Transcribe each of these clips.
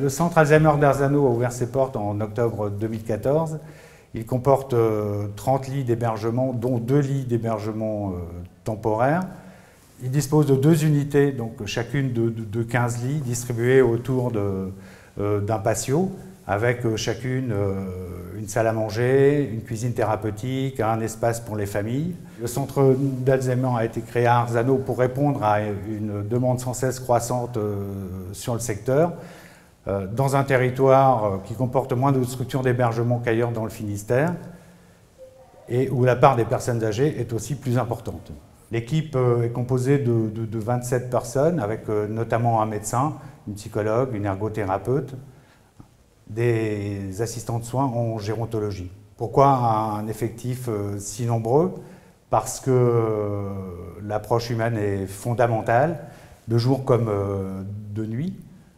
Le centre Alzheimer d'Arzano a ouvert ses portes en octobre 2014. Il comporte 30 lits d'hébergement, dont 2 lits d'hébergement temporaire. Il dispose de 2 unités, donc chacune de 15 lits, distribuées autour d'un patio, avec chacune une salle à manger, une cuisine thérapeutique, un espace pour les familles. Le centre d'Alzheimer a été créé à Arzano pour répondre à une demande sans cesse croissante sur le secteur, dans un territoire qui comporte moins de structures d'hébergement qu'ailleurs dans le Finistère, et où la part des personnes âgées est aussi plus importante. L'équipe est composée de 27 personnes, avec notamment un médecin, une psychologue, une ergothérapeute, des assistants de soins en gérontologie. Pourquoi un effectif si nombreux? Parce que l'approche humaine est fondamentale, de jour comme de nuit.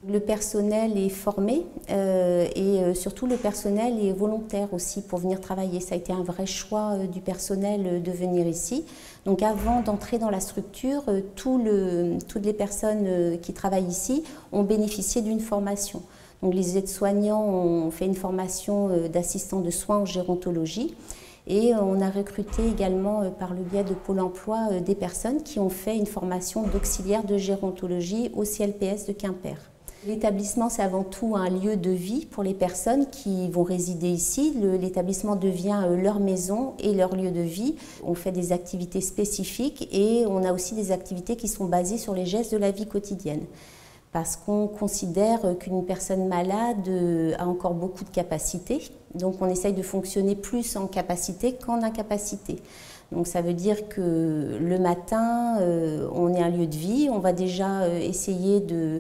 Le personnel est formé et surtout le personnel est volontaire aussi pour venir travailler. Ça a été un vrai choix du personnel de venir ici. Donc avant d'entrer dans la structure, toutes les personnes qui travaillent ici ont bénéficié d'une formation. Donc les aides-soignants ont fait une formation d'assistants de soins en gérontologie et on a recruté également par le biais de Pôle emploi des personnes qui ont fait une formation d'auxiliaire de gérontologie au CLPS de Quimper. L'établissement, c'est avant tout un lieu de vie pour les personnes qui vont résider ici. L'établissement devient leur maison et leur lieu de vie. On fait des activités spécifiques et on a aussi des activités qui sont basées sur les gestes de la vie quotidienne. Parce qu'on considère qu'une personne malade a encore beaucoup de capacités. Donc on essaye de fonctionner plus en capacité qu'en incapacité. Donc ça veut dire que le matin, on est un lieu de vie, on va déjà essayer de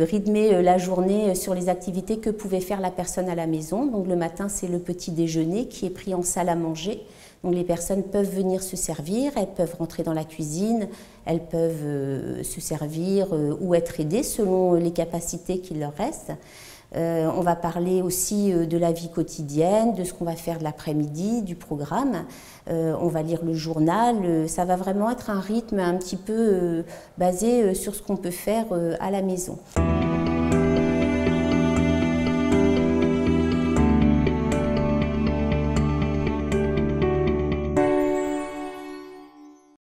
rythmer la journée sur les activités que pouvait faire la personne à la maison. Donc le matin, c'est le petit déjeuner qui est pris en salle à manger. Donc les personnes peuvent venir se servir, elles peuvent rentrer dans la cuisine, elles peuvent se servir ou être aidées selon les capacités qu'il leur reste. On va parler aussi de la vie quotidienne, de ce qu'on va faire de l'après-midi, du programme. On va lire le journal. Ça va vraiment être un rythme un petit peu basé sur ce qu'on peut faire à la maison.